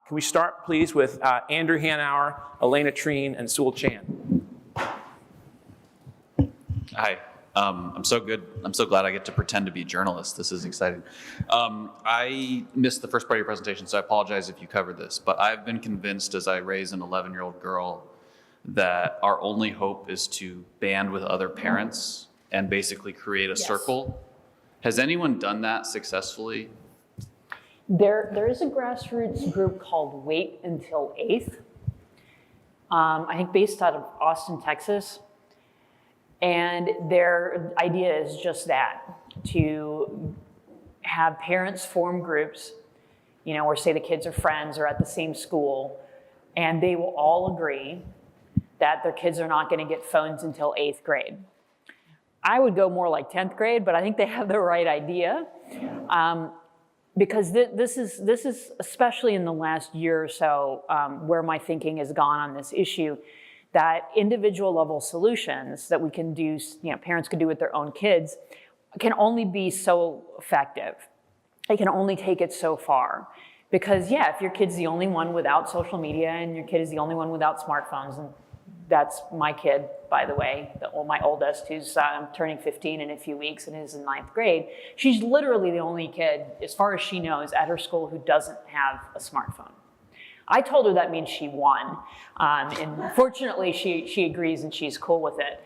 Can we start, please, with Andrew Hanauer, Elena Treen, and Sewell Chan? Hi. I'm so glad I get to pretend to be a journalist. This is exciting. I missed the first part of your presentation, so I apologize if you covered this, but I've been convinced as I raise an 11-year-old girl that our only hope is to band with other parents and basically create a circle. Has anyone done that successfully? There is a grassroots group called Wait Until 8th, I think based out of Austin, Texas. And their idea is just that, to have parents form groups, or say the kids are friends or at the same school, and they will all agree that their kids are not going to get phones until 8th grade. I would go more like 10th grade, but I think they have the right idea. Because this is especially in the last year or so where my thinking has gone on this issue, that individual level solutions that we can do, parents could do with their own kids, can only be so effective. They can only take it so far. Because if your kid's the only one without social media and your kid is the only one without smartphones, and that's my kid, by the way, my oldest, who's turning 15 in a few weeks and is in 9th grade. She's literally the only kid, as far as she knows, at her school who doesn't have a smartphone. I told her that means she won, and fortunately she agrees and she's cool with it.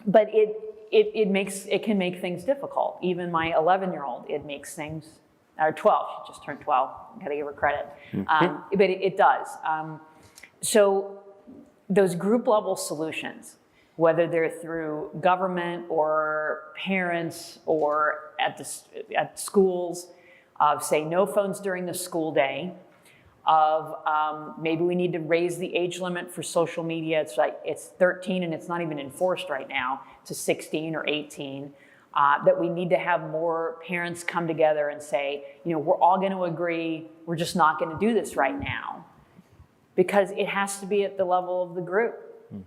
But it can make things difficult. Even my 11-year-old, it makes things, or 12, she just turned 12, gotta give her credit. But it does. So those group level solutions, whether they're through government or parents or at schools, of say no phones during the school day, of maybe we need to raise the age limit for social media. It's 13 and it's not even enforced right now, to 16 or 18. That we need to have more parents come together and say, we're all going to agree, we're just not going to do this right now. Because it has to be at the level of the group.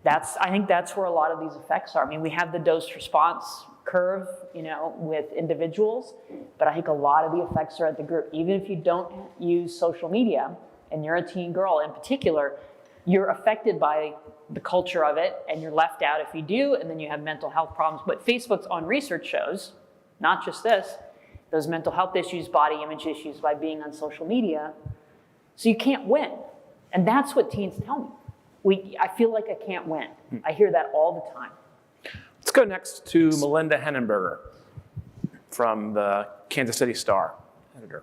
I think that's where a lot of these effects are. I mean, we have the dose response curve, with individuals, but I think a lot of the effects are at the group. Even if you don't use social media and you're a teen girl in particular, you're affected by the culture of it and you're left out if you do, and then you have mental health problems. But Facebook's own research shows, not just this, those mental health issues, body image issues by being on social media. So you can't win. And that's what teens tell me. I feel like I can't win. I hear that all the time. Let's go next to Melinda Hennenberger from the Kansas City Star, editor.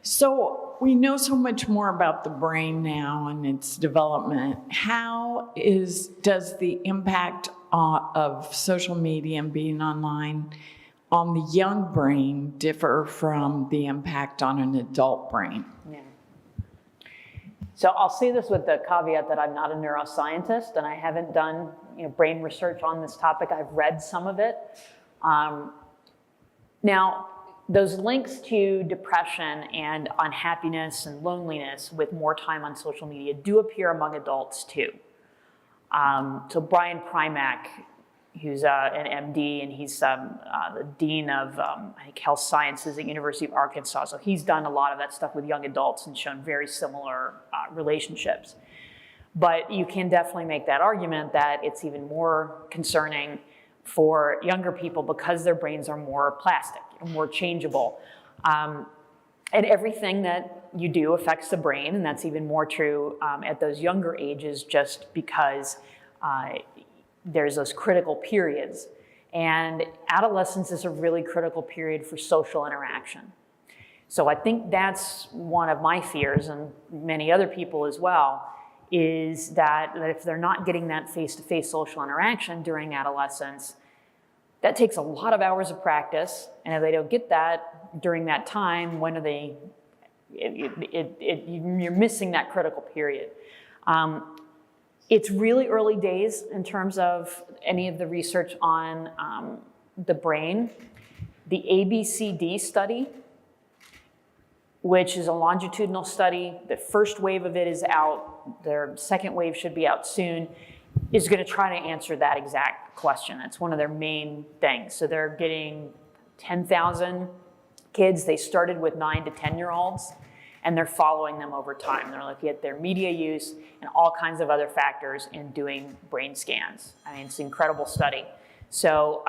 So we know so much more about the brain now and its development. How does the impact of social media and being online on the young brain differ from the impact on an adult brain? Yeah. So I'll say this with the caveat that I'm not a neuroscientist and I haven't done brain research on this topic. I've read some of it. Now, those links to depression and unhappiness and loneliness with more time on social media do appear among adults too. So Brian Primack, who's an MD, and he's the dean of I think health sciences at University of Arkansas. So he's done a lot of that stuff with young adults and shown very similar relationships. But you can definitely make that argument that it's even more concerning for younger people because their brains are more plastic, more changeable. And everything that you do affects the brain, and that's even more true at those younger ages just because there's those critical periods. And adolescence is a really critical period for social interaction. So I think that's one of my fears, and many other people as well, is that if they're not getting that face-to-face social interaction during adolescence, that takes a lot of hours of practice, and if they don't get that during that time, when are they, you're missing that critical period. It's really early days in terms of any of the research on the brain. The ABCD study, which is a longitudinal study, the first wave of it is out, their second wave should be out soon, is going to try to answer that exact question. That's one of their main things. So they're getting 10,000 kids. They started with 9 to 10-year-olds, and they're following them over time. They're looking at their media use and all kinds of other factors and doing brain scans. I mean, it's an incredible study. So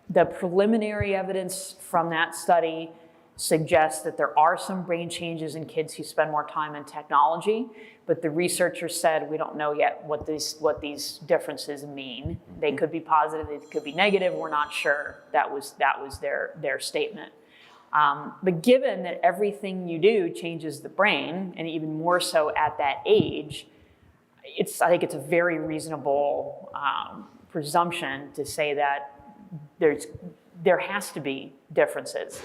the preliminary evidence from that study suggests that there are some brain changes in kids who spend more time in technology, but the researchers said we don't know yet what these differences mean. They could be positive, they could be negative, we're not sure. That was their statement. But given that everything you do changes the brain, and even more so at that age, I think it's a very reasonable presumption to say that there has to be differences,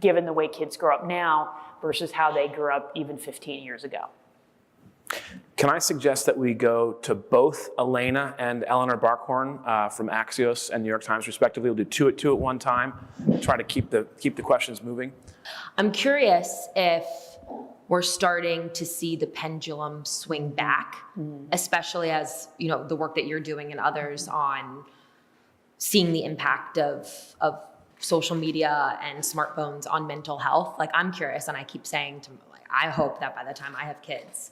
given the way kids grow up now versus how they grew up even 15 years ago. Can I suggest that we go to both Elena and Eleanor Barkhorn from Axios and New York Times, respectively? We'll do two at one time. Try to keep the questions moving. I'm curious if we're starting to see the pendulum swing back, especially as the work that you're doing and others on seeing the impact of social media and smartphones on mental health. Like, I'm curious, and I keep saying I hope that by the time I have kids,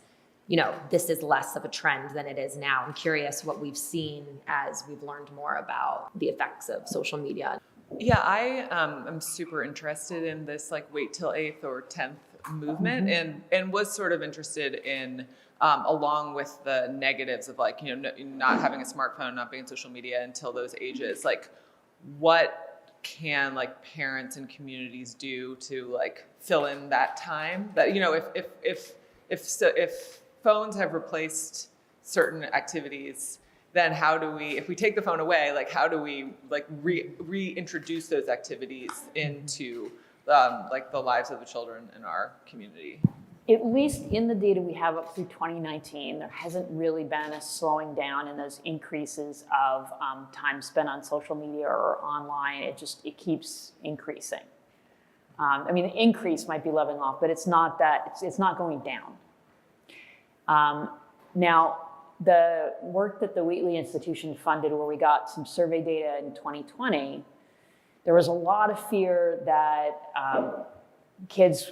this is less of a trend than it is now. I'm curious what we've seen as we've learned more about the effects of social media. Yeah, I am super interested in this wait till 8th or 10th movement, and was sort of interested in along with the negatives of not having a smartphone, not being on social media until those ages, what can parents and communities do to fill in that time that if phones have replaced certain activities, then how do we, if we take the phone away, how do we reintroduce those activities into the lives of the children in our community? At least in the data we have up through 2019, there hasn't really been a slowing down in those increases of time spent on social media or online. It keeps increasing. I mean, the increase might be leveling off, but it's not going down. Now, the work that the Wheatley Institution funded, where we got some survey data in 2020, there was a lot of fear that kids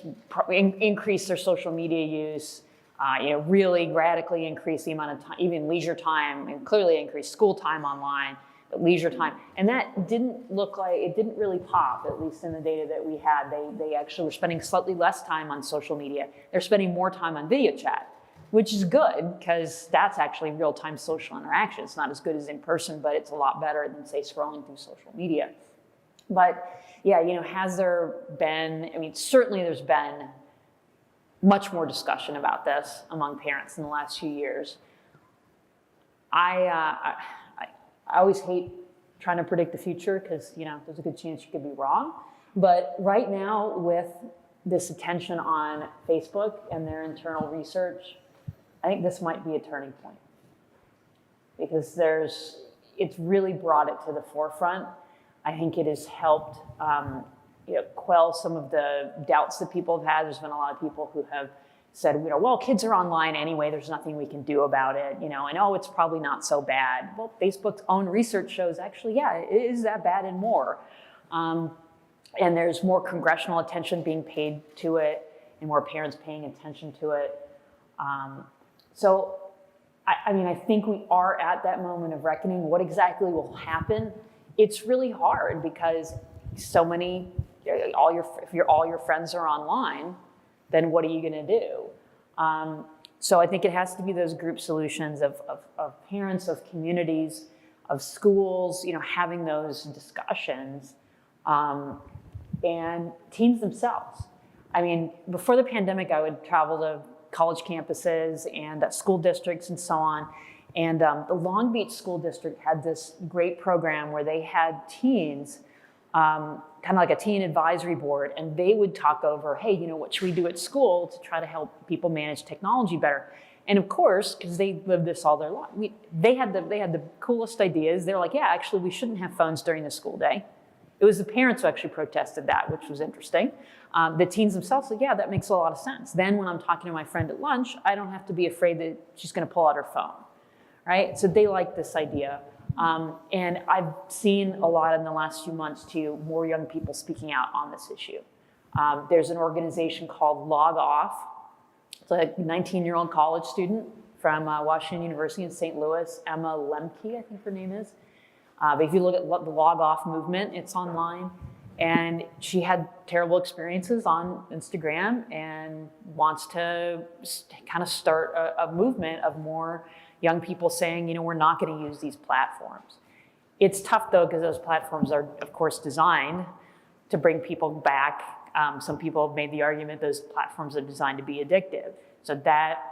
increase their social media use, really radically increase the amount of time, even leisure time, and clearly increase school time online, but leisure time. And that didn't really pop, at least in the data that we had. They actually were spending slightly less time on social media. They're spending more time on video chat, which is good because that's actually real-time social interaction. It's not as good as in person, but it's a lot better than, say, scrolling through social media. But yeah, has there been, certainly there's been much more discussion about this among parents in the last few years. I always hate trying to predict the future because, there's a good chance you could be wrong. But right now, with this attention on Facebook and their internal research, I think this might be a turning point because it's really brought it to the forefront. I think it has helped quell some of the doubts that people have had. There's been a lot of people who have said, well, kids are online anyway, there's nothing we can do about it, and it's probably not so bad. Well, Facebook's own research shows actually, yeah, it is that bad and more. And there's more congressional attention being paid to it and more parents paying attention to it. So, I think we are at that moment of reckoning. What exactly will happen? It's really hard because if all your friends are online, then what are you going to do? So I think it has to be those group solutions of parents, of communities, of schools, having those discussions, and teens themselves. Before the pandemic, I would travel to college campuses and school districts and so on. And the Long Beach School District had this great program where they had teens, kind of like a teen advisory board, and they would talk over, hey, what should we do at school to try to help people manage technology better? And of course, because they lived this all their life, they had the coolest ideas. They're like, yeah, actually, we shouldn't have phones during the school day. It was the parents who actually protested that, which was interesting. The teens themselves said, yeah, that makes a lot of sense. Then when I'm talking to my friend at lunch, I don't have to be afraid that she's going to pull out her phone. Right? So they like this idea. And I've seen a lot in the last few months too, more young people speaking out on this issue. There's an organization called Log Off. It's a 19-year-old college student from Washington University in St. Louis, Emma Lemke, I think her name is. But if you look at the Log Off movement, it's online. And she had terrible experiences on Instagram and wants to kind of start a movement of more young people saying, you know, we're not going to use these platforms. It's tough, though, because those platforms are, of course, designed to bring people back. Some people have made the argument those platforms are designed to be addictive. So that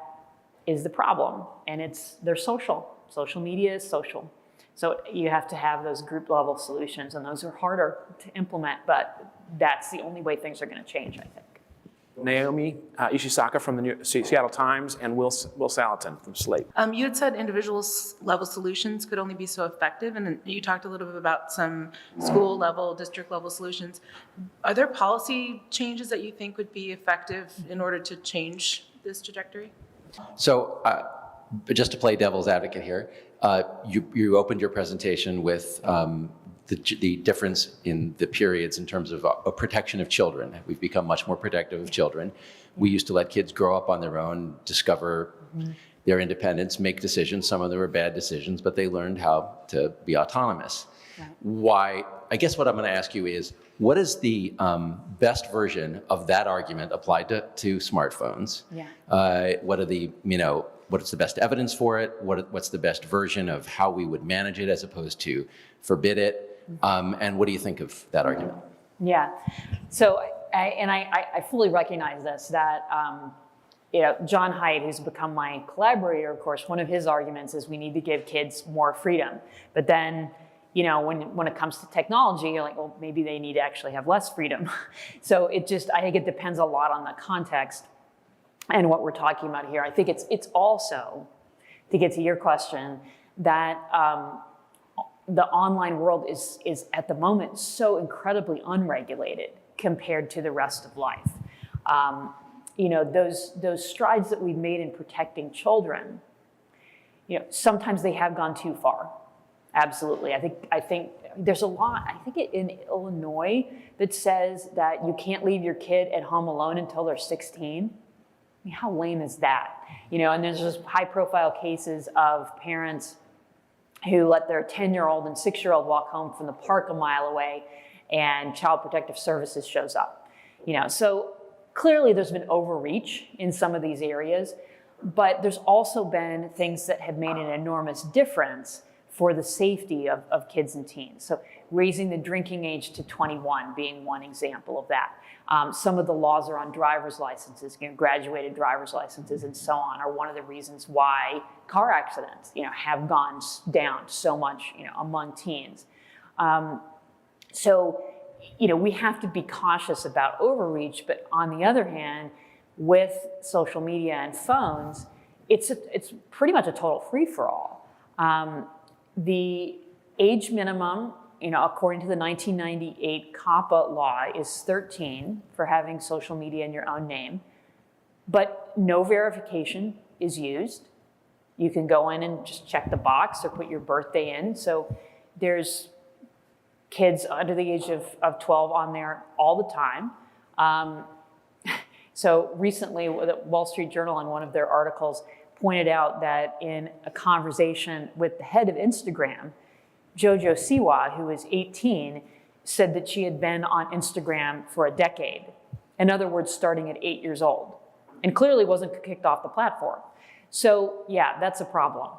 is the problem. And they're social. Social media is social. So you have to have those group level solutions, and those are harder to implement, but that's the only way things are going to change, I think. Naomi Ishisaka from the Seattle Times, and Will Salatin from Slate. You had said individual level solutions could only be so effective, and then you talked a little bit about some school level, district level solutions. Are there policy changes that you think would be effective in order to change this trajectory? So, just to play devil's advocate here, you opened your presentation with the difference in the periods in terms of protection of children. We've become much more protective of children. We used to let kids grow up on their own, discover their independence, make decisions. Some of them were bad decisions, but they learned how to be autonomous. Right. Why? I guess what I'm going to ask you is, what is the best version of that argument applied to smartphones? Yeah. What are the, what's the best evidence for it? What's the best version of how we would manage it as opposed to forbid it? And what do you think of that argument? Yeah, so I fully recognize this, that John Haidt, who's become my collaborator, of course, one of his arguments is we need to give kids more freedom. But then, when it comes to technology, you're like, well, maybe they need to actually have less freedom. So I think it depends a lot on the context and what we're talking about here. I think it's also, to get to your question, that the online world is at the moment so incredibly unregulated compared to the rest of life. Those strides that we've made in protecting children, sometimes they have gone too far. Absolutely. I think there's a lot, in Illinois, that says that you can't leave your kid at home alone until they're 16. How lame is that? And there's just high-profile cases of parents who let their 10-year-old and 6-year-old walk home from the park a mile away, and Child Protective Services shows up. So clearly there's been overreach in some of these areas, but there's also been things that have made an enormous difference for the safety of kids and teens. So raising the drinking age to 21 being one example of that. Some of the laws around driver's licenses, graduated driver's licenses and so on, are one of the reasons why car accidents, have gone down so much, among teens. So we have to be cautious about overreach, but on the other hand, with social media and phones, it's pretty much a total free-for-all. The age minimum, according to the 1998 COPPA law, is 13 for having social media in your own name, but no verification is used. You can go in and just check the box or put your birthday in. So there's kids under the age of 12 on there all the time. So recently, the Wall Street Journal, in one of their articles, pointed out that in a conversation with the head of Instagram, Jojo Siwa, who is 18, said that she had been on Instagram for a decade. In other words, starting at 8 years old, and clearly wasn't kicked off the platform. So yeah, that's a problem.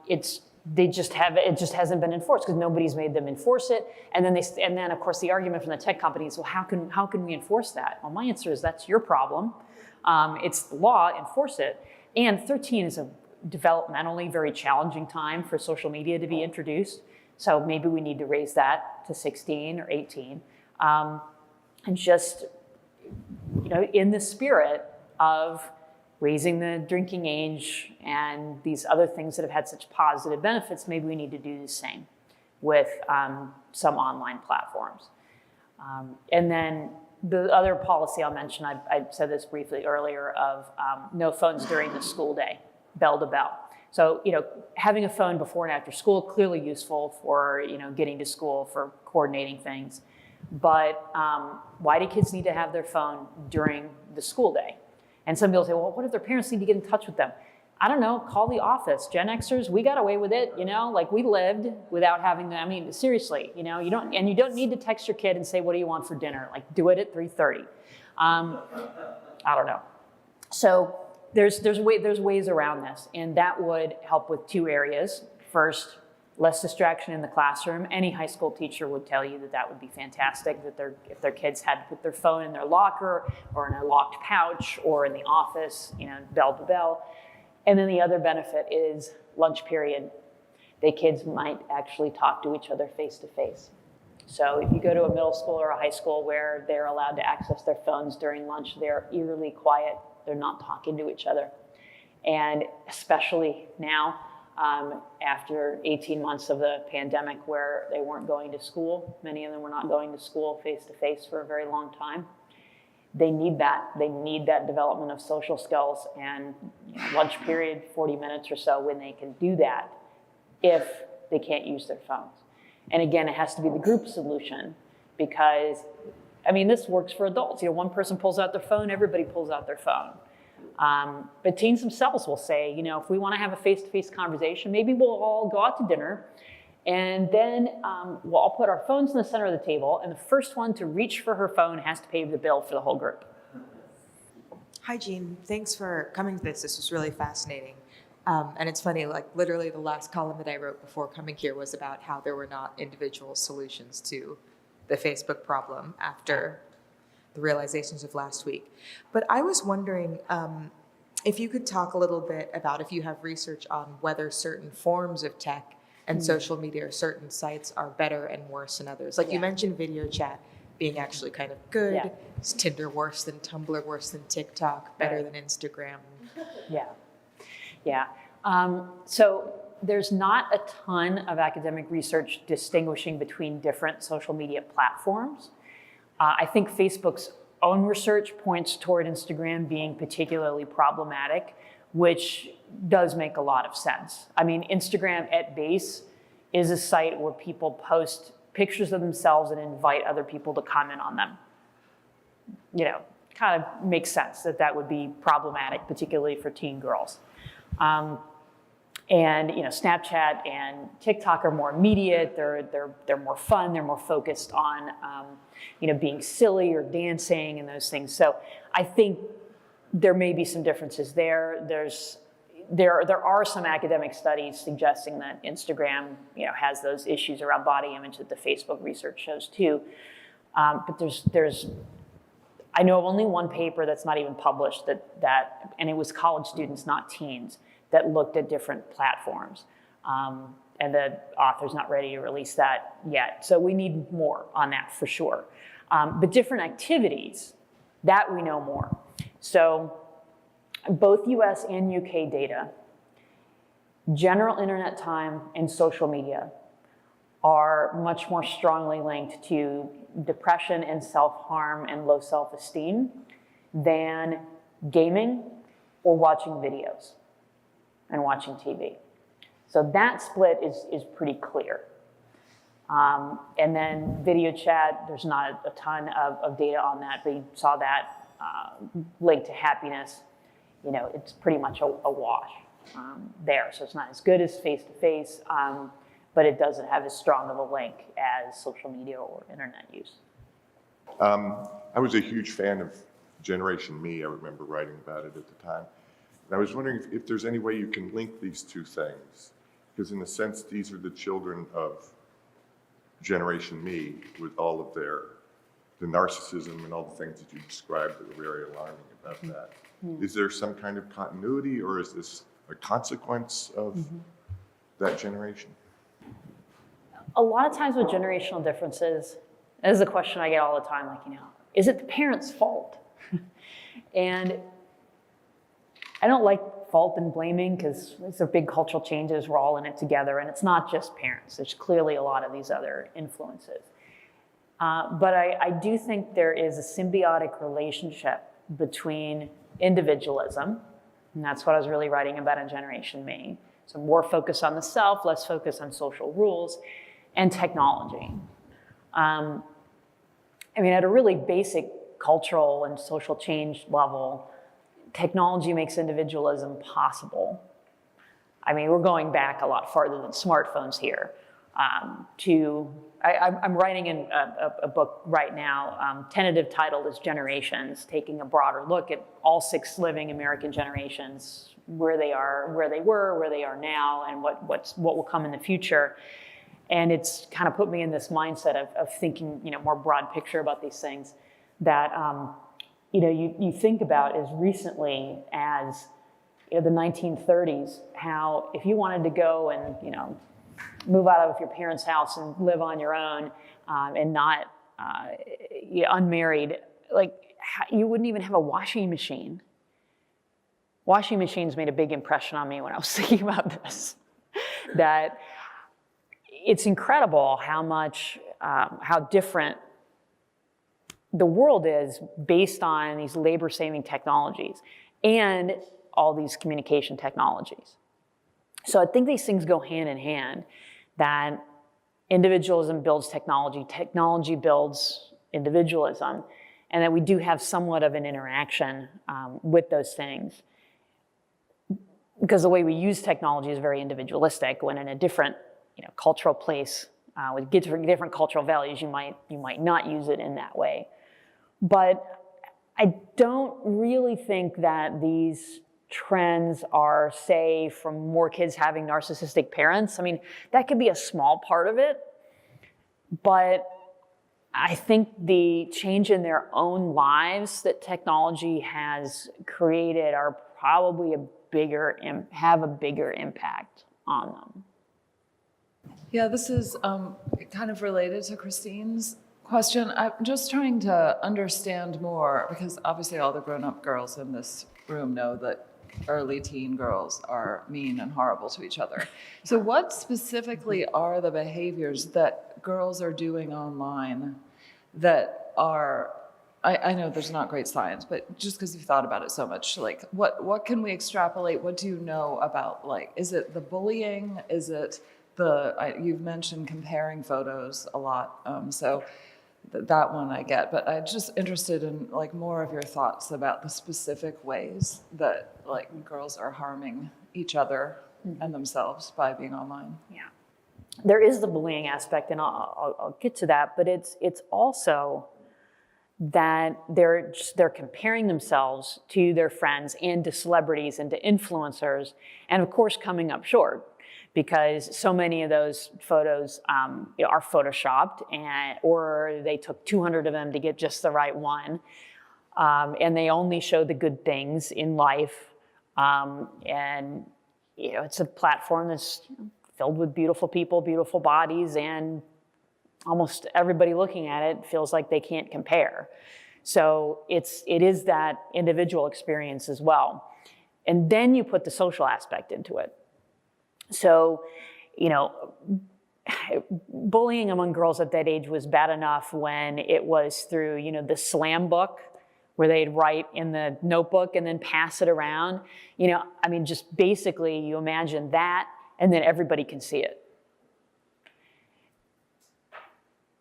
It just hasn't been enforced because nobody's made them enforce it. And then of course the argument from the tech companies, well, how can we enforce that? Well, my answer is that's your problem. It's the law, enforce it. And 13 is a developmentally very challenging time for social media to be introduced. So maybe we need to raise that to 16 or 18. And just, in the spirit of raising the drinking age and these other things that have had such positive benefits, maybe we need to do the same with some online platforms. And then the other policy I'll mention, I said this briefly earlier, of no phones during the school day, bell to bell. So, having a phone before and after school, clearly useful for, getting to school, for coordinating things. but why do kids need to have their phone during the school day? And some people say, well, what if their parents need to get in touch with them? I don't know, call the office. Gen Xers, we got away with it, like we lived without having them. I mean, seriously, you don't need to text your kid and say, what do you want for dinner? Like, do it at 3:30. I don't know. So there's ways around this, and that would help with two areas. First, less distraction in the classroom. Any high school teacher would tell you that would be fantastic, that if their kids had to put their phone in their locker or in a locked pouch or in the office, bell to bell. And then the other benefit is lunch period. The kids might actually talk to each other face to face. So if you go to a middle school or a high school where they're allowed to access their phones during lunch, they're eerily quiet. They're not talking to each other. And especially now, after 18 months of the pandemic where they weren't going to school, many of them were not going to school face to face for a very long time. They need that. They need that development of social skills, and lunch period, 40 minutes or so, when they can do that if they can't use their phones. And again, it has to be the group solution because, this works for adults. One person pulls out their phone, everybody pulls out their phone. But teens themselves will say, if we want to have a face-to-face conversation, maybe we'll all go out to dinner, and then we'll all put our phones in the center of the table, and the first one to reach for her phone has to pay the bill for the whole group. Hi, Jean. Thanks for coming to this. This was really fascinating. And it's funny, like literally the last column that I wrote before coming here was about how there were not individual solutions to the Facebook problem after the realizations of last week. But I was wondering if you could talk a little bit about if you have research on whether certain forms of tech and social media or certain sites are better and worse than others. Like you mentioned video chat being actually kind of good. Yeah. Is Tinder worse than Tumblr, worse than TikTok, better than Instagram? Yeah. So there's not a ton of academic research distinguishing between different social media platforms. I think Facebook's own research points toward Instagram being particularly problematic, which does make a lot of sense. Instagram at base is a site where people post pictures of themselves and invite other people to comment on them. Kind of makes sense that would be problematic, particularly for teen girls. And Snapchat and TikTok are more immediate. They're more fun. They're more focused on being silly or dancing and those things. So I think there may be some differences there. There are some academic studies suggesting that Instagram has those issues around body image that the Facebook research shows too. But I know of only one paper that's not even published and it was college students, not teens, that looked at different platforms. And the author's not ready to release that yet. So we need more on that for sure. But different activities, that we know more. So both US and UK data, general internet time and social media are much more strongly linked to depression and self-harm and low self-esteem than gaming or watching videos and watching TV. So that split is pretty clear. And then video chat, there's not a ton of data on that, but you saw that linked to happiness. It's pretty much a wash there. So it's not as good as face-to-face, but it doesn't have as strong of a link as social media or internet use. I was a huge fan of Generation Me. I remember writing about it at the time. And I was wondering if there's any way you can link these two things, because in a sense, these are the children of Generation Me with all of the narcissism and all the things that you described that are very alarming about that. Is there some kind of continuity, or is this a consequence of that generation? A lot of times with generational differences, this is a question I get all the time, is it the parents' fault? And I don't like fault and blaming because these are big cultural changes. We're all in it together, and it's not just parents. There's clearly a lot of these other influences. But I do think there is a symbiotic relationship between individualism, and that's what I was really writing about in Generation Me. So more focus on the self, less focus on social rules, and technology. I mean, at a really basic cultural and social change level, technology makes individualism possible. I mean, we're going back a lot farther than smartphones here. I'm writing in a book right now, tentative title is Generations, taking a broader look at all 6 living American generations, where they are, where they were, where they are now, and what will come in the future. And it's kind of put me in this mindset of thinking, more broad picture about these things that, you think about as recently as the 1930s, how if you wanted to go and, move out of your parents' house and live on your own and not unmarried, you wouldn't even have a washing machine. Washing machines made a big impression on me when I was thinking about this. That it's incredible how much, how different the world is based on these labor-saving technologies and all these communication technologies. So I think these things go hand in hand, that individualism builds technology, technology builds individualism, and that we do have somewhat of an interaction with those things. Because the way we use technology is very individualistic. When in a different cultural place with different cultural values, you might not use it in that way. But I don't really think that these trends are, say, from more kids having narcissistic parents. I mean, that could be a small part of it, but I think the change in their own lives that technology has created are probably have a bigger impact on them. Yeah, this is kind of related to Christine's question. I'm just trying to understand more, because obviously all the grown-up girls in this room know that early teen girls are mean and horrible to each other. So what specifically are the behaviors that girls are doing online that are, I know there's not great science, but just because you've thought about it so much, what can we extrapolate? What do you know about, is it the bullying? Is it you've mentioned comparing photos a lot, so that one I get, but I'm just interested in more of your thoughts about the specific ways that girls are harming each other and themselves by being online. Yeah, there is the bullying aspect, and I'll get to that, but it's also that they're comparing themselves to their friends and to celebrities and to influencers, and of course coming up short, because so many of those photos are photoshopped, or they took 200 of them to get just the right one, and they only show the good things in life, and it's a platform that's filled with beautiful people, beautiful bodies, and almost everybody looking at it feels like they can't compare. So it is that individual experience as well, and then you put the social aspect into it. So, bullying among girls at that age was bad enough when it was through, the slam book, where they'd write in the notebook and then pass it around. Just basically you imagine that, and then everybody can see it.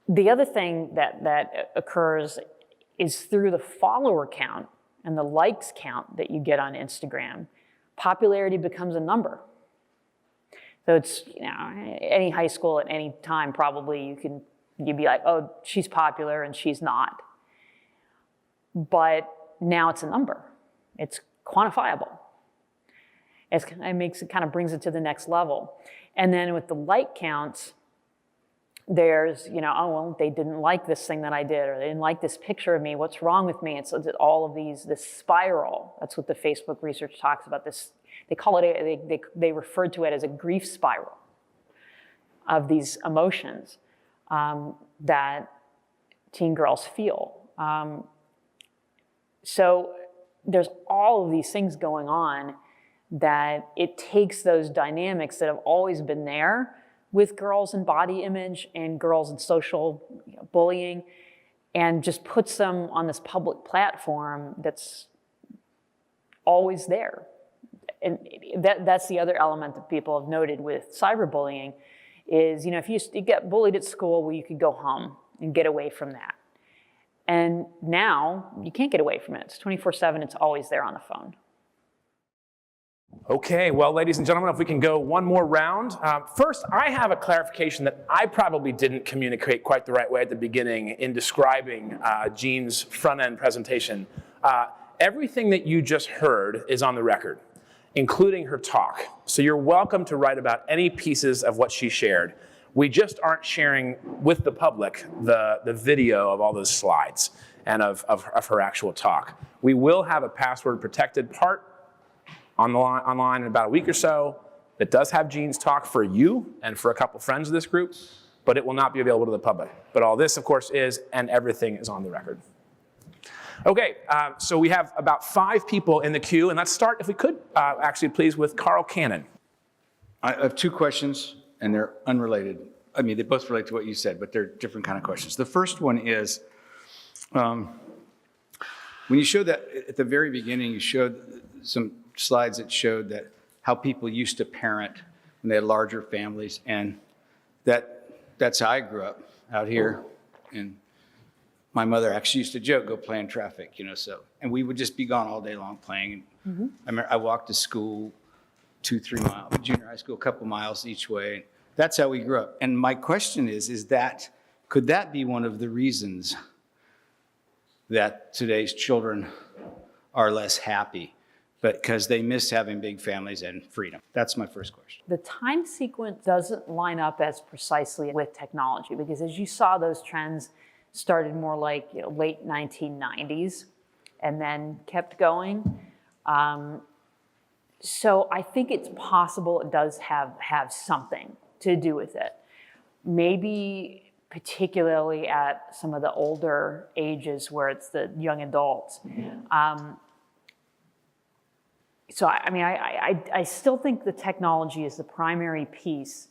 The other thing that occurs is through the follower count and the likes count that you get on Instagram. Popularity becomes a number. So it's, any high school at any time probably you'd be like, oh, she's popular and she's not. But now it's a number. It's quantifiable. It kind of brings it to the next level. And then with the like counts, there's, oh, well, they didn't like this thing that I did, or they didn't like this picture of me. What's wrong with me? It's all of this spiral. That's what the Facebook research talks about. They call it, they referred to it as a grief spiral of these emotions that teen girls feel. So there's all of these things going on that it takes those dynamics that have always been there with girls and body image and girls and social bullying, and just puts them on this public platform that's always there. And that's the other element that people have noted with cyberbullying is, if you get bullied at school, well, you could go home and get away from that. And now you can't get away from it. It's 24/7, it's always there on the phone. Okay, well, ladies and gentlemen, if we can go one more round. First, I have a clarification that I probably didn't communicate quite the right way at the beginning in describing Jean's front-end presentation. Everything that you just heard is on the record, including her talk. So you're welcome to write about any pieces of what she shared. We just aren't sharing with the public the video of all those slides and of her actual talk. We will have a password-protected part online in about a week or so that does have Jean's talk for you and for a couple friends of this group, but it will not be available to the public. But all this, of course, is, and everything is on the record. Okay, so we have about 5 people in the queue, and let's start, if we could, actually, please, with Carl Cannon. I have 2 questions, and they're unrelated. I mean, they both relate to what you said, but they're different kind of questions. The first one is, when you showed that at the very beginning, you showed some slides that showed that how people used to parent when they had larger families, and that's how I grew up out here. And my mother actually used to joke, go play in traffic, so, and we would just be gone all day long playing. I remember I walked to school 2-3 miles, junior high school, a couple miles each way. That's how we grew up. And my question is that, could that be one of the reasons that today's children are less happy? Because they miss having big families and freedom. That's my first question. The time sequence doesn't line up as precisely with technology, because as you saw, those trends started more like late 1990s and then kept going. So I think it's possible it does have something to do with it. Maybe particularly at some of the older ages where it's the young adults. So, I mean, I still think the technology is the primary piece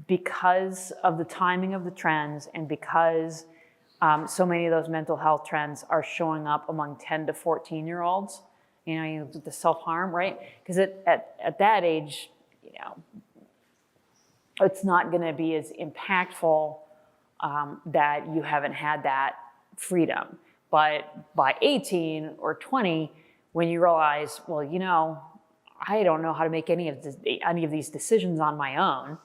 because of the timing of the trends and because so many of those mental health trends are showing up among 10 to 14-year-olds, the self-harm, right? Because at that age, it's not going to be as impactful that you haven't had that freedom. But by 18 or 20, when you realize, well, I don't know how to make any of these decisions on my own.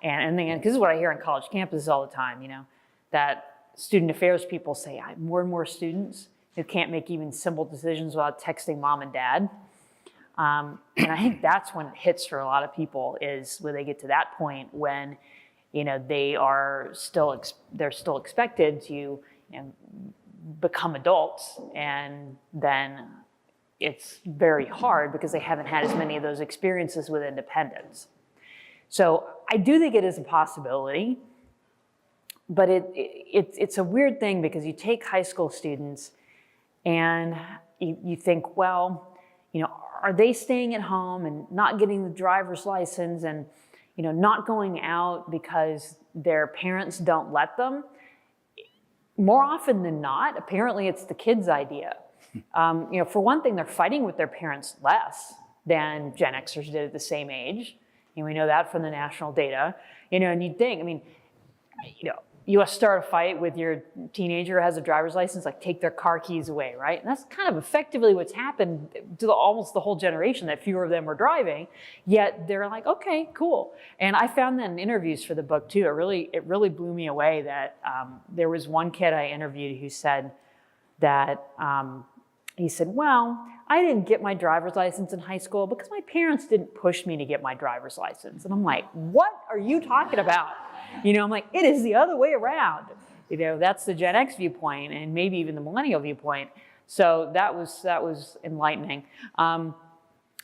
And then, because this is what I hear on college campuses all the time, that student affairs people say, I have more and more students who can't make even simple decisions without texting mom and dad. And I think that's when it hits for a lot of people, is when they get to that point when, they're still expected to, become adults, and then it's very hard because they haven't had as many of those experiences with independence. So I do think it is a possibility, but it's a weird thing because you take high school students and you think, well, are they staying at home and not getting the driver's license and not going out because their parents don't let them? More often than not, apparently it's the kid's idea. For one thing, they're fighting with their parents less than Gen Xers did at the same age. And we know that from the national data. And you'd think, you start a fight with your teenager who has a driver's license, like take their car keys away, right? And that's kind of effectively what's happened to almost the whole generation, that fewer of them were driving, yet they're like, okay, cool. And I found that in interviews for the book too. It really blew me away that there was one kid I interviewed who said that, he said, well, I didn't get my driver's license in high school because my parents didn't push me to get my driver's license. And I'm like, what are you talking about? I'm like, it is the other way around. That's the Gen X viewpoint and maybe even the millennial viewpoint. So that was enlightening. And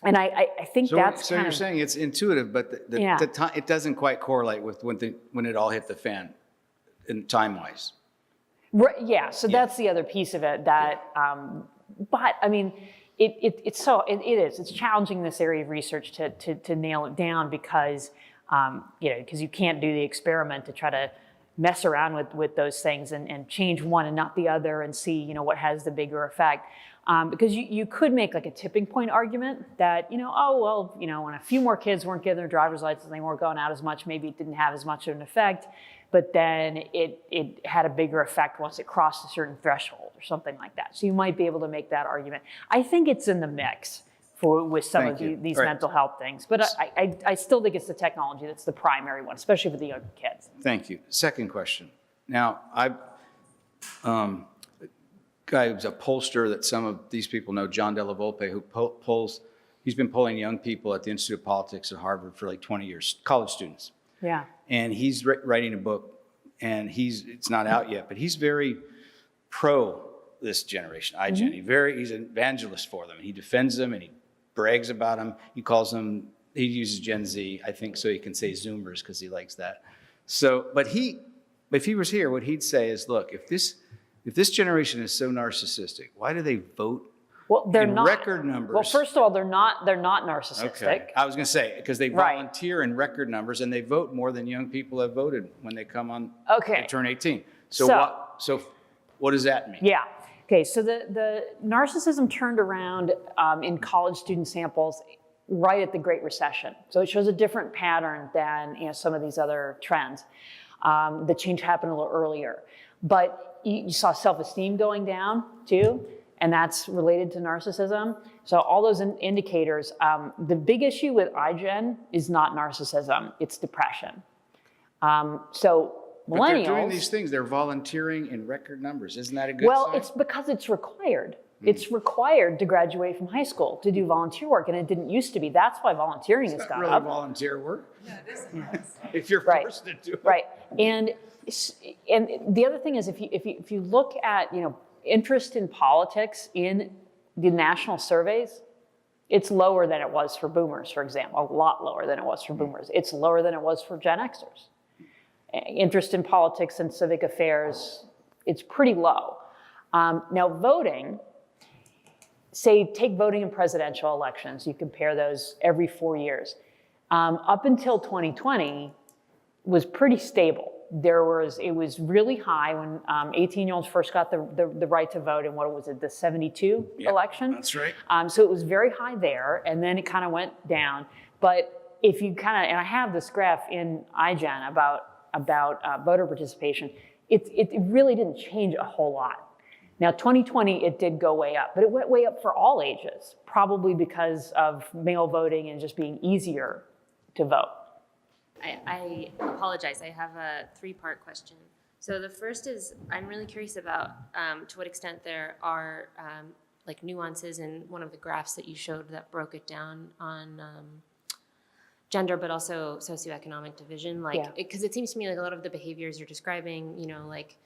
I think that's so you're saying it's intuitive, but the time, it doesn't quite correlate with when it all hit the fan, in time-wise. Right, yeah, so that's the other piece of it that, but I mean, it's challenging this area of research to nail it down because, because you can't do the experiment to try to mess around with those things and change one and not the other and see, what has the bigger effect. Because you could make like a tipping point argument that, oh, well, when a few more kids weren't getting their driver's license, they weren't going out as much, maybe it didn't have as much of an effect, but then it had a bigger effect once it crossed a certain threshold or something like that. So you might be able to make that argument. I think it's in the mix with some of these mental health things, but I still think it's the technology that's the primary one, especially for the younger kids. Thank you. Second question. Now, guy who's a pollster that some of these people know, John Della Volpe, who polls, he's been polling young people at the Institute of Politics at Harvard for like 20 years, college students. Yeah. And he's writing a book, and it's not out yet, but he's very pro this generation, iGen. He's an evangelist for them. He defends them and he brags about them. He uses Gen Z, I think, so he can say Zoomers because he likes that. So, but if he was here, what he'd say is, look, if this generation is so narcissistic, why do they vote in record numbers? Well, first of all, they're not narcissistic. Okay. I was going to say, because they volunteer in record numbers and they vote more than young people have voted when they come on, they turn 18. So what does that mean? Yeah. Okay, so the narcissism turned around in college student samples right at the Great Recession. So it shows a different pattern than some of these other trends. The change happened a little earlier. But you saw self-esteem going down too, and that's related to narcissism. So all those indicators, the big issue with iGen is not narcissism, it's depression. So millennials— But they're doing these things, they're volunteering in record numbers. Isn't that a good sign? Well, it's because it's required. It's required to graduate from high school to do volunteer work, and it didn't used to be. That's why volunteering has gone really up. Volunteer work. Yeah, it is. If you're forced to do it. Right. And the other thing is, if you look at interest in politics in the national surveys, it's lower than it was for boomers, for example. A lot lower than it was for boomers. It's lower than it was for Gen Xers. Interest in politics and civic affairs, it's pretty low. Now voting. Take voting in presidential elections. You compare those every 4 years. Up until 2020, was pretty stable. It was really high when 18-year-olds first got the right to vote in what was it, the 72 election? That's right. So it was very high there, and then it kind of went down. But if you and I have this graph in iGen about voter participation, it really didn't change a whole lot. Now, 2020, it did go way up, but it went way up for all ages, probably because of mail voting and just being easier to vote. I apologize. I have a three-part question. So the first is, I'm really curious about to what extent there are like nuances in one of the graphs that you showed that broke it down on gender, but also socioeconomic division. Because it seems to me like a lot of the behaviors you're describing, like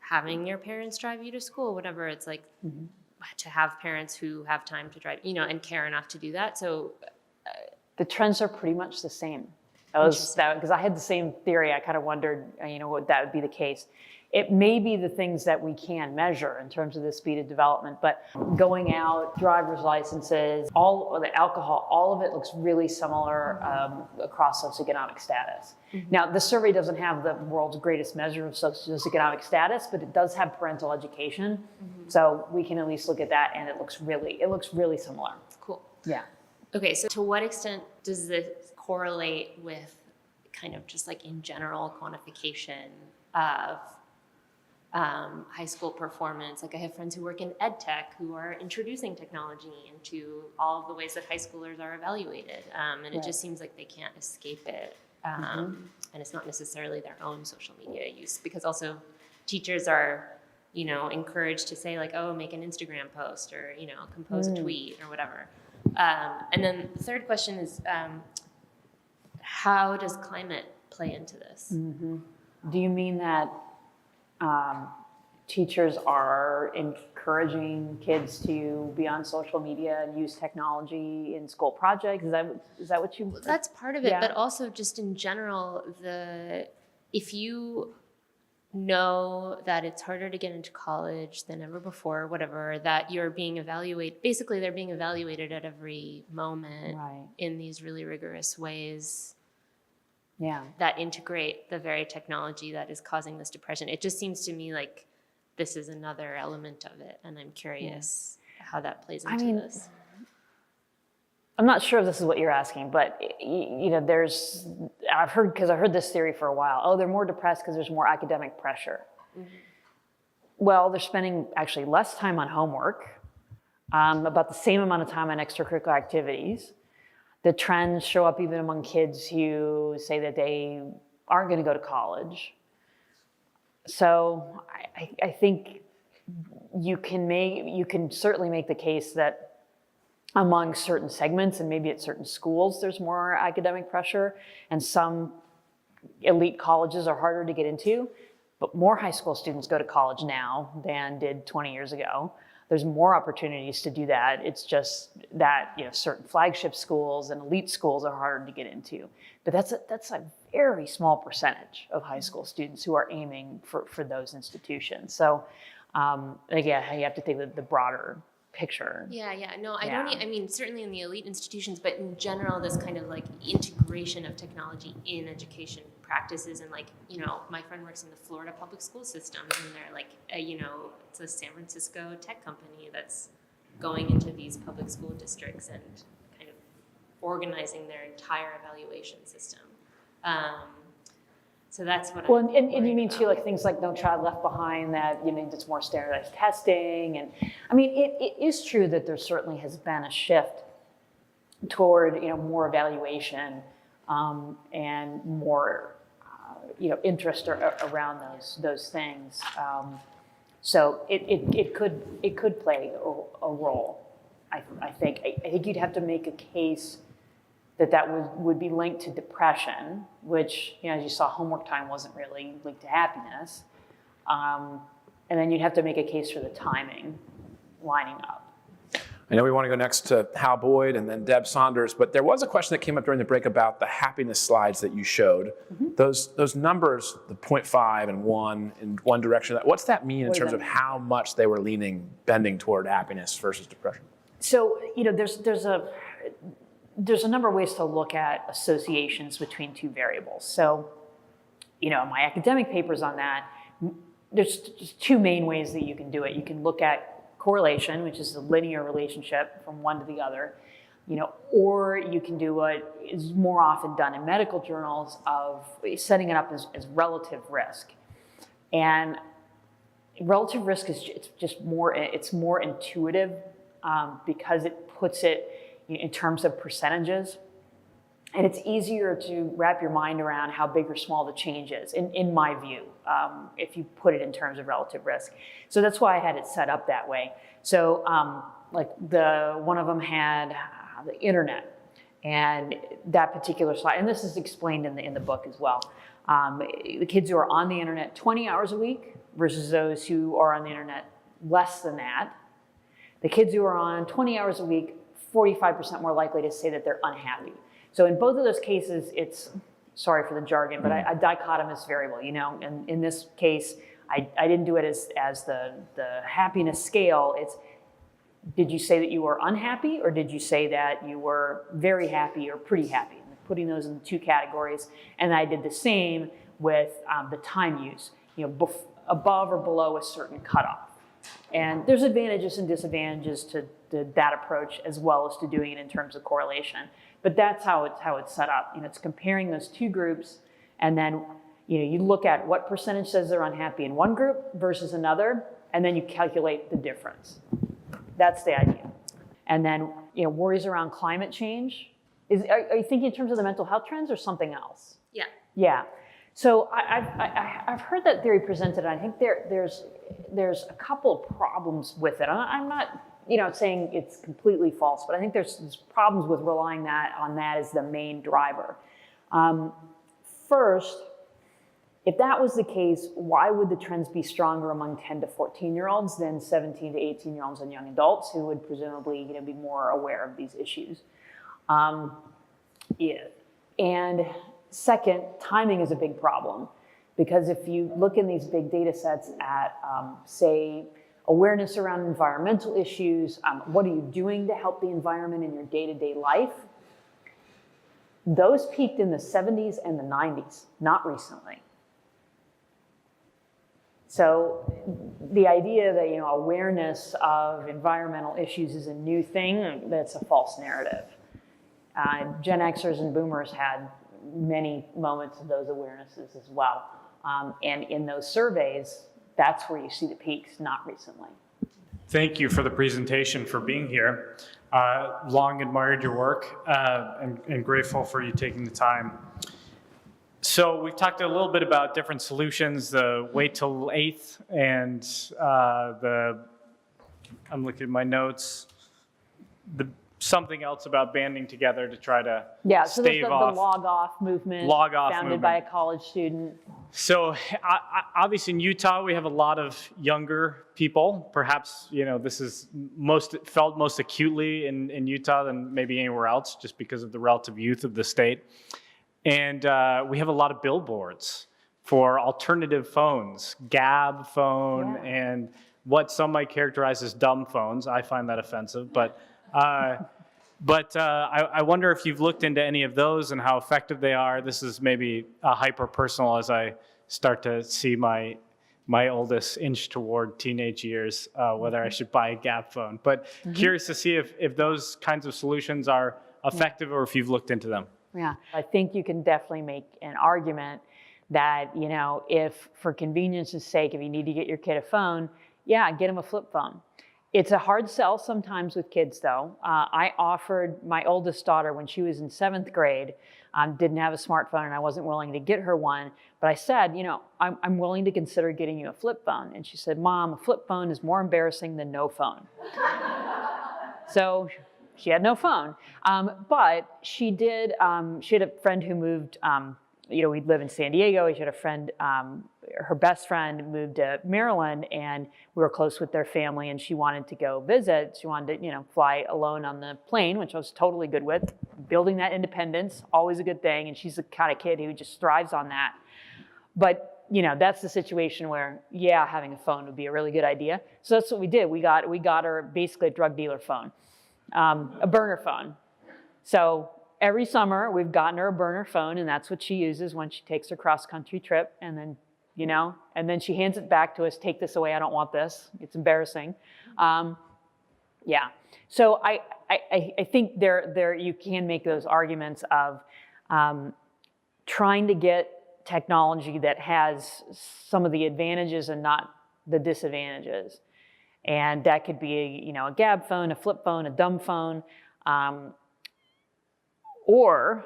having your parents drive you to school, whatever, it's like to have parents who have time to drive, and care enough to do that. So the trends are pretty much the same. Because I had the same theory. I kind of wondered, what that would be the case. It may be the things that we can measure in terms of the speed of development, but going out, driver's licenses, the alcohol, all of it looks really similar across socioeconomic status. Now, the survey doesn't have the world's greatest measure of socioeconomic status, but it does have parental education. So we can at least look at that, and it looks really similar. Cool. Yeah. Okay, so to what extent does this correlate with kind of just like in general quantification of high school performance? Like I have friends who work in ed tech who are introducing technology into all of the ways that high schoolers are evaluated. And it just seems like they can't escape it. And it's not necessarily their own social media use, because also teachers are, encouraged to say like, oh, make an Instagram post or, compose a tweet or whatever. And then the third question is, how does climate play into this? Do you mean that teachers are encouraging kids to be on social media and use technology in school projects? Is that what you? Well, that's part of it, but also just in general, if you know that it's harder to get into college than ever before, whatever, that you're being evaluated, basically they're being evaluated at every moment in these really rigorous ways that integrate the very technology that is causing this depression. It just seems to me like this is another element of it, and I'm curious how that plays I into mean, this. I'm not sure if this is what you're asking, but you know, I've heard this theory for a while. Oh, they're more depressed because there's more academic pressure. Well, they're spending actually less time on homework, about the same amount of time on extracurricular activities. The trends show up even among kids who say that they aren't going to go to college. So I think you can certainly make the case that among certain segments and maybe at certain schools, there's more academic pressure, and some elite colleges are harder to get into, but more high school students go to college now than did 20 years ago. There's more opportunities to do that. It's just that, you know, certain flagship schools and elite schools are harder to get into. But that's a very small percentage of high school students who are aiming for those institutions. So again, you have to think of the broader picture. Yeah. No, I don't. I mean, certainly in the elite institutions, but in general, this kind of like integration of technology in education practices, and like, you know, my friend works in the Florida public school system, and they're like, you know, it's a San Francisco tech company that's going into these public school districts and kind of organizing their entire evaluation system. So that's what. Well, and you mean too, like things like No Child Left Behind, that you need just more standardized testing, and I mean it is true that there certainly has been a shift toward, you know, more evaluation and more interest around those things. So it could play a role. I think you'd have to make a case that would be linked to depression, which, you know, as you saw, homework time wasn't really linked to happiness. And then you'd have to make a case for the timing lining up. I know we want to go next to Hal Boyd and then Deb Saunders, but there was a question that came up during the break about the happiness slides that you showed. Those numbers, the 0.5 and 1 in one direction, what's that mean in terms of how much they were bending toward happiness versus depression? So, you know, there's a number of ways to look at associations between two variables. So, you know, my academic papers on that, there's just two main ways that you can do it. You can look at correlation, which is a linear relationship from one to the other, you know, or you can do what is more often done in medical journals of setting it up as relative risk. And relative risk is it's more intuitive because it puts it in terms of percentages. And it's easier to wrap your mind around how big or small the change is, in my view, if you put it in terms of relative risk. So that's why I had it set up that way. So like one of them had the internet, and that particular slide, and this is explained in the book as well. The kids who are on the internet 20 hours a week versus those who are on the internet less than that. The kids who are on 20 hours a week, 45% more likely to say that they're unhappy. So in both of those cases, it's, sorry for the jargon, but a dichotomous variable, you know, and in this case, I didn't do it as the happiness scale. It's, did you say that you were unhappy, or did you say that you were very happy or pretty happy? Putting those in two categories. And I did the same with the time use, you know, above or below a certain cutoff. And there's advantages and disadvantages to that approach, as well as to doing it in terms of correlation. But that's how it's set up. You know, it's comparing those two groups, and then, you know, you look at what percentage says they're unhappy in one group versus another, and then you calculate the difference. That's the idea. And then, you know, worries around climate change. Are you thinking in terms of the mental health trends or something else? Yeah. Yeah. So I've heard that theory presented, and I think there's a couple problems with it. I'm not, you know, saying it's completely false, but I think there's problems with relying on that as the main driver. First, if that was the case, why would the trends be stronger among 10 to 14-year-olds than 17 to 18-year-olds and young adults, who would presumably, you know, be more aware of these issues? And second, timing is a big problem, because if you look in these big data sets at, say, awareness around environmental issues, what are you doing to help the environment in your day-to-day life? Those peaked in the 70s and the 90s, not recently. So the idea that, awareness of environmental issues is a new thing, that's a false narrative. Gen Xers and Boomers had many moments of those awarenesses as well. And in those surveys, that's where you see the peaks, not recently. Thank you for the presentation, for being here. Long admired your work and grateful for you taking the time. So we've talked a little bit about different solutions, the wait till 8th and I'm looking at my notes, something else about banding together to try to so there's stave the off. log off movement, founded by a college student. So obviously in Utah, we have a lot of younger people. Perhaps, this is felt most acutely in Utah than maybe anywhere else, just because of the relative youth of the state. And we have a lot of billboards for alternative phones, Gab phone, and what some might characterize as dumb phones. I find that offensive, but I wonder if you've looked into any of those and how effective they are. This is maybe hyper-personal as I start to see my oldest inch toward teenage years, whether I should buy a Gab phone. But curious to see if those kinds of solutions are effective or if you've looked into them. Yeah, I think you can definitely make an argument that, if for convenience's sake, if you need to get your kid a phone, get him a flip phone. It's a hard sell sometimes with kids, though. I offered my oldest daughter when she was in 7th grade, didn't have a smartphone, and I wasn't willing to get her one. But I said, I'm willing to consider getting you a flip phone. And she said, Mom, a flip phone is more embarrassing than no phone. So she had no phone. But she did, she had a friend who moved, we live in San Diego. She had a friend, her best friend moved to Maryland, and we were close with their family, and she wanted to go visit. She wanted to, fly alone on the plane, which I was totally good with. Building that independence, always a good thing, and she's the kind of kid who just thrives on that. But, that's the situation where, having a phone would be a really good idea. So that's what we did. We got her basically a drug dealer phone, a burner phone. So every summer, we've gotten her a burner phone, and that's what she uses when she takes her cross-country trip. And then, and then she hands it back to us, take this away, I don't want this. It's embarrassing. So I think there you can make those arguments of trying to get technology that has some of the advantages and not the disadvantages. And that could be a Gab phone, a flip phone, a dumb phone, or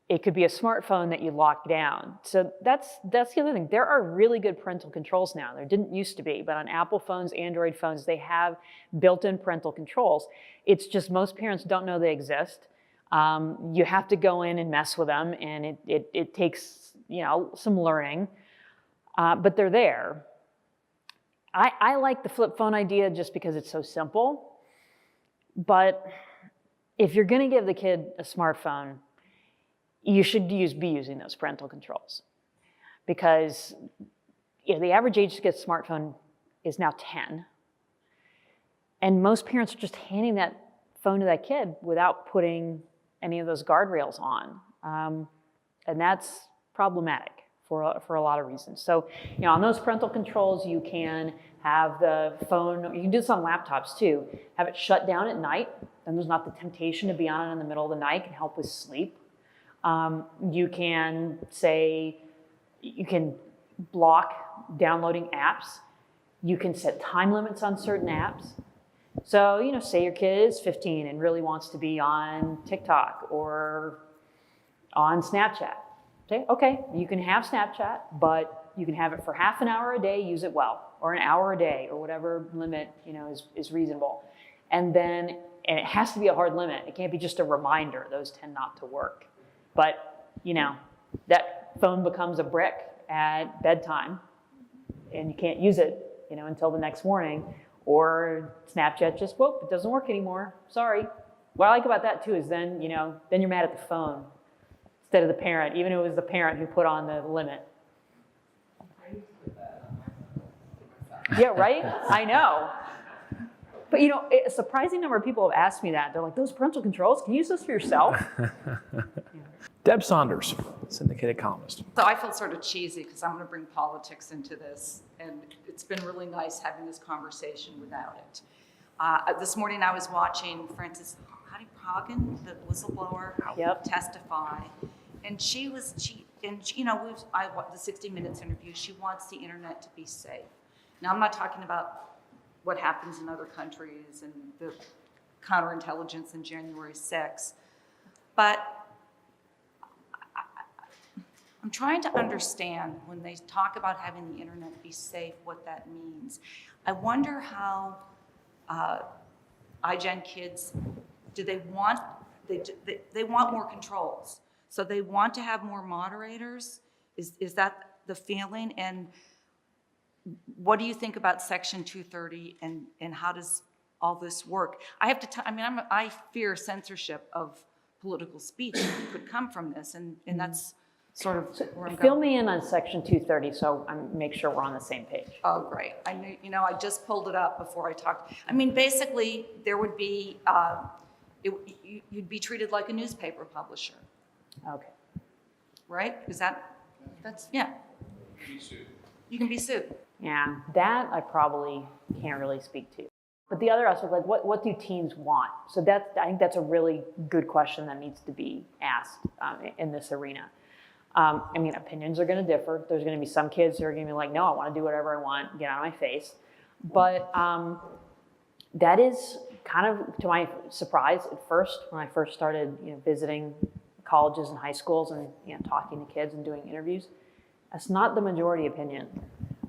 it could be a smartphone that you lock down. So that's the other thing. There are really good parental controls now. There didn't used to be, but on Apple phones, Android phones, they have built-in parental controls. It's just most parents don't know they exist. You have to go in and mess with them, and it takes some learning, but they're there. I like the flip phone idea just because it's so simple, but if you're going to give the kid a smartphone, you should be using those parental controls, because the average age to get a smartphone is now 10, and most parents are just handing that phone to that kid without putting any of those guardrails on, and that's problematic for a lot of reasons. So, on those parental controls, you can have the phone, you can do this on laptops too, have it shut down at night, then there's not the temptation to be on it in the middle of the night, can help with sleep. You can block downloading apps. You can set time limits on certain apps. So, say your kid is 15 and really wants to be on TikTok or on Snapchat. Say, okay, you can have Snapchat, but you can have it for half an hour a day, use it well, or an hour a day, or whatever limit, is reasonable. And it has to be a hard limit. It can't be just a reminder. Those tend not to work. But, that phone becomes a brick at bedtime, and you can't use it, until the next morning. Or Snapchat just, whoop, it doesn't work anymore. Sorry. What I like about that too is then you're mad at the phone instead of the parent, even if it was the parent who put on the limit. Yeah, right? I know. But a surprising number of people have asked me that. They're like, those parental controls, can you use those for yourself? Deb Saunders, syndicated columnist. So I feel sort of cheesy because I'm going to bring politics into this. and it's been really nice having this conversation without it. This morning I was watching Frances Hagen, the whistleblower, testify, and the 60 Minutes interview, she wants the internet to be safe. Now, I'm not talking about what happens in other countries and the counterintelligence in January 6th, but I'm trying to understand when they talk about having the internet be safe, what that means. I wonder how iGen kids, do they want, they want more controls. So they want to have more moderators? Is that the feeling? And what do you think about Section 230 and how does all this work? I have to I fear censorship of political speech could come from this, and that's sort of where I'm going. Fill me in on Section 230 so I make sure we're on the same page. Oh, great. I knew, I just pulled it up before I talked. Basically, there would be, you'd be treated like a newspaper publisher. Okay. Right? Yeah. You can be sued. Yeah, that I probably can't really speak to. But the other aspect, like what do teens want? So I think that's a really good question that needs to be asked in this arena. Opinions are going to differ. There's going to be some kids who are going to be like, no, I want to do whatever I want, get out of my face. But that is kind of, to my surprise at first, when I first started visiting colleges and high schools and talking to kids and doing interviews, that's not the majority opinion.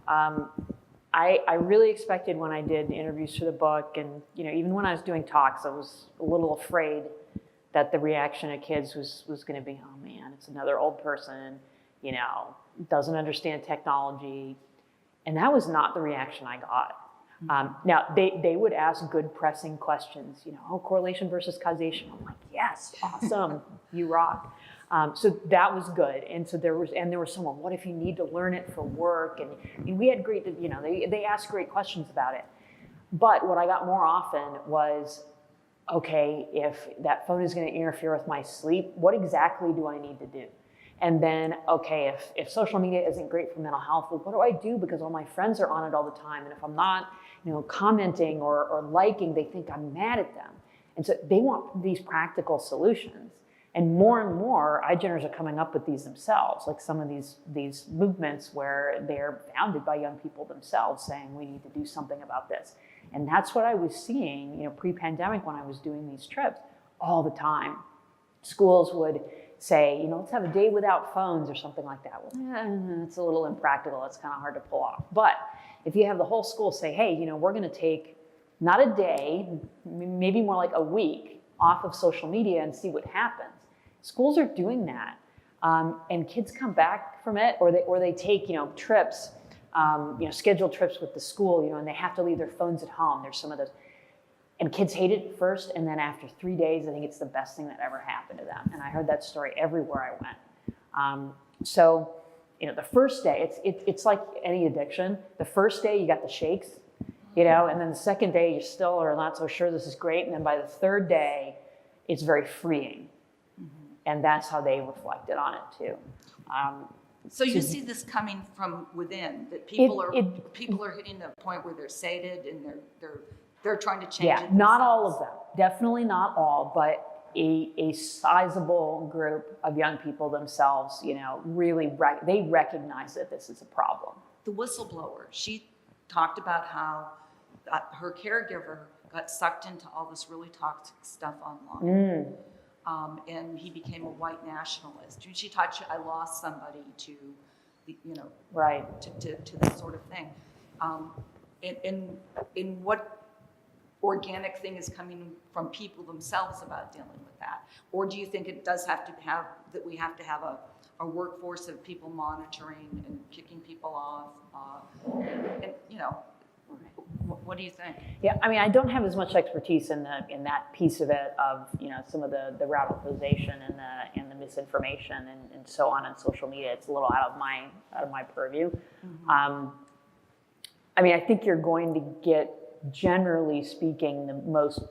I really expected when I did interviews for the book and even when I was doing talks, I was a little afraid that the reaction of kids was going to be, oh man, it's another old person, doesn't understand technology. And that was not the reaction I got. Now, they would ask good pressing questions, correlation versus causation. I'm like, yes, awesome, you rock. So that was good. And so there was someone, what if you need to learn it for work? And we had great, they asked great questions about it. But what I got more often was, okay, if that phone is going to interfere with my sleep, what exactly do I need to do? And then, okay, if social media isn't great for mental health, well, what do I do? Because all my friends are on it all the time. And if I'm not, commenting or liking, they think I'm mad at them. And so they want these practical solutions. And more iGeners are coming up with these themselves, like some of these movements where they're founded by young people themselves saying, we need to do something about this. And that's what I was seeing, pre-pandemic when I was doing these trips all the time. Schools would say, let's have a day without phones or something like that. Well, it's a little impractical. It's kind of hard to pull off. But if you have the whole school say, hey, we're going to take not a day, maybe more like a week off of social media and see what happens. Schools are doing that. And kids come back from it, or they take, trips, scheduled trips with the school, and they have to leave their phones at home. There's some of those. And kids hate it at first, and then after 3 days, I think it's the best thing that ever happened to them. And I heard that story everywhere I went. So, the first day, it's like any addiction. The first day, you got the shakes, and then the second day, you still are not so sure this is great. And then by the third day, it's very freeing. And that's how they reflected on it too. So you see this coming from within, that people are hitting the point where they're sated and they're trying to change it themselves. Not all of them. Definitely not all, but a sizable group of young people themselves, really they recognize that this is a problem. The whistleblower, she talked about how her caregiver got sucked into all this really toxic stuff online. And he became a white nationalist. She taught you, I lost somebody to, right, to this sort of thing. In what organic thing is coming from people themselves about dealing with that? Or do you think it does have to have, that we have to have a workforce of people monitoring and kicking people off? What do you think? Yeah, I don't have as much expertise in that piece of it, of some of the radicalization and the misinformation and so on social media. It's a little out of my purview. I think you're going to get, generally speaking, the most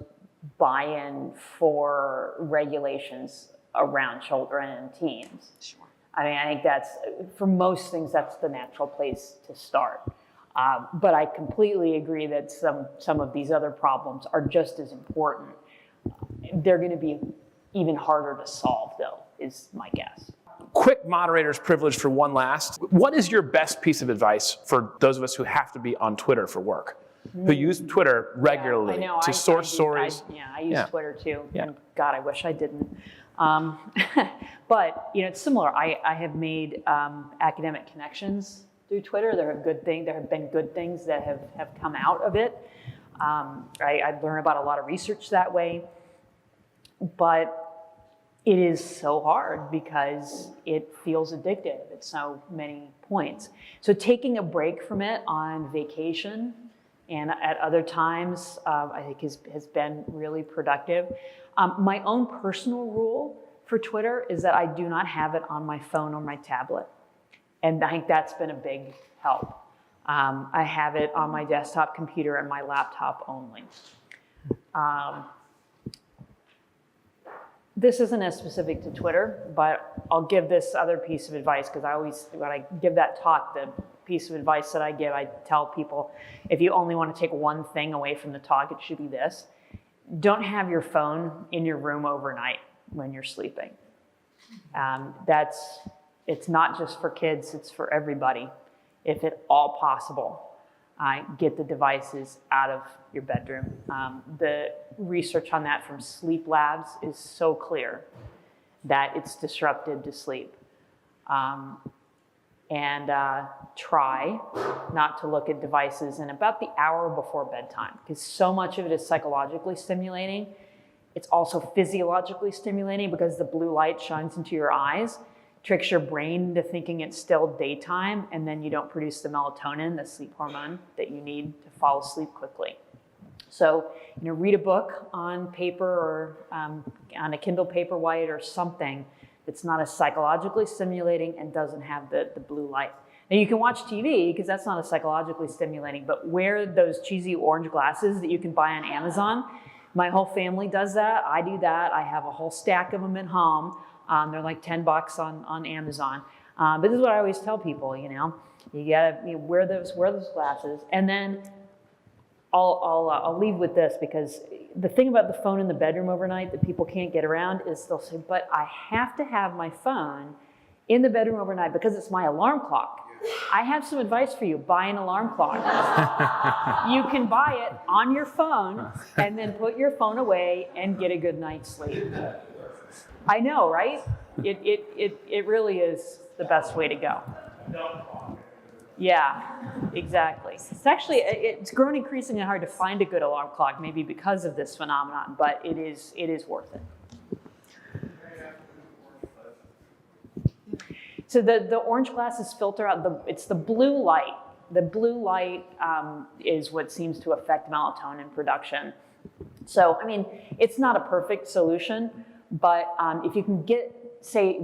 buy-in for regulations around children and teens. Sure. I think that's, for most things, that's the natural place to start. But I completely agree that some of these other problems are just as important. They're going to be even harder to solve, though, is my guess. Quick moderator's privilege for one last. What is your best piece of advice for those of us who have to be on Twitter for work, who use Twitter regularly I know, to source stories? I use Twitter too, Yeah. and God, I wish I didn't. But it's similar. I have made academic connections through Twitter. There have been good things that have come out of it. I learn about a lot of research that way, but it is so hard because it feels addictive at so many points. So taking a break from it on vacation and at other times, I think has been really productive. My own personal rule for Twitter is that I do not have it on my phone or my tablet. And I think that's been a big help. I have it on my desktop computer and my laptop only. This isn't as specific to Twitter, but I'll give this other piece of advice because when I give that talk, the piece of advice that I give, I tell people, if you only want to take one thing away from the talk, it should be this. Don't have your phone in your room overnight when you're sleeping. It's not just for kids, it's for everybody. If at all possible, get the devices out of your bedroom. The research on that from sleep labs is so clear that it's disruptive to sleep. Try not to look at devices in about the hour before bedtime, because so much of it is psychologically stimulating. It's also physiologically stimulating because the blue light shines into your eyes, tricks your brain into thinking it's still daytime, and then you don't produce the melatonin, the sleep hormone that you need to fall asleep quickly. So, read a book on paper or on a Kindle Paperwhite or something that's not as psychologically stimulating and doesn't have the blue light. Now you can watch TV because that's not as psychologically stimulating, but wear those cheesy orange glasses that you can buy on Amazon. My whole family does that. I do that. I have a whole stack of them at home. They're like $10 on Amazon. But this is what I always tell people, you gotta wear those glasses. And then I'll leave with this, because the thing about the phone in the bedroom overnight that people can't get around is they'll say, but I have to have my phone in the bedroom overnight because it's my alarm clock. I have some advice for you. Buy an alarm clock. You can buy it on your phone and then put your phone away and get a good night's sleep. I know, right? It really is the best way to go. Yeah, exactly. It's grown increasingly hard to find a good alarm clock, maybe because of this phenomenon, but it is worth it. So the orange glasses filter out it's the blue light. The blue light is what seems to affect melatonin production. So, it's not a perfect solution, but if you can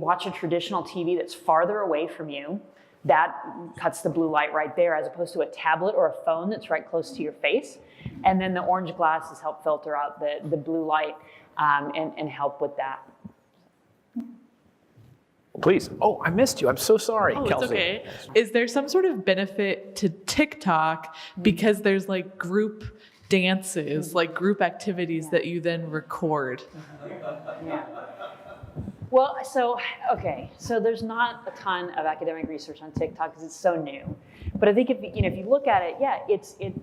watch a traditional TV that's farther away from you, that cuts the blue light right there, as opposed to a tablet or a phone that's right close to your face. And then the orange glasses help filter out the blue light and help with that. Please. Oh, I missed you. I'm so sorry, Oh, Kelsey. it's okay. Is there some sort of benefit to TikTok because there's like group dances, like group activities that you then record? Yeah. Well, so there's not a ton of academic research on TikTok because it's so new. But I think if you look at it,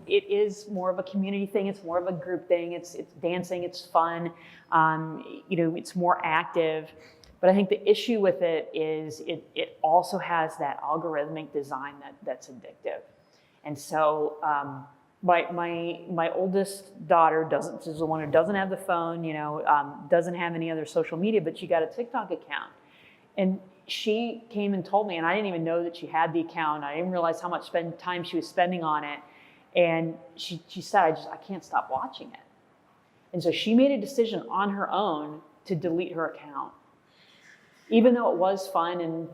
it is more of a community thing. It's more of a group thing. It's dancing. It's fun. It's more active. But I think the issue with it is it also has that algorithmic design that's addictive. And so my oldest daughter is the one who doesn't have the phone, doesn't have any other social media, but she got a TikTok account. And she came and told me, and I didn't even know that she had the account. I didn't realize how much time she was spending on it. And she said, I can't stop watching it. And so she made a decision on her own to delete her account. Even though it was fun and,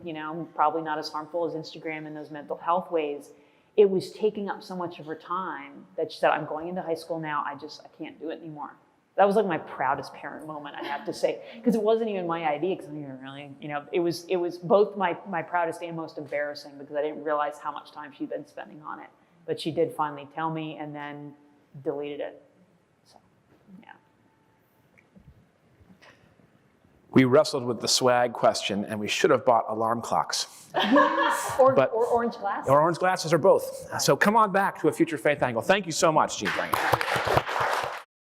probably not as harmful as Instagram in those mental health ways, it was taking up so much of her time that she said, I'm going into high school now, I can't do it anymore. That was like my proudest parent moment, I have to say, because it wasn't even my idea, because I didn't really, it was both my proudest and most embarrassing, because I didn't realize how much time she'd been spending on it. but she did finally tell me and then deleted it. So, yeah. We wrestled with the swag question, and we should have bought alarm clocks. or orange glasses. Or orange glasses, or both. So come on back to a future faith angle. Thank you so much, Jean Twenge.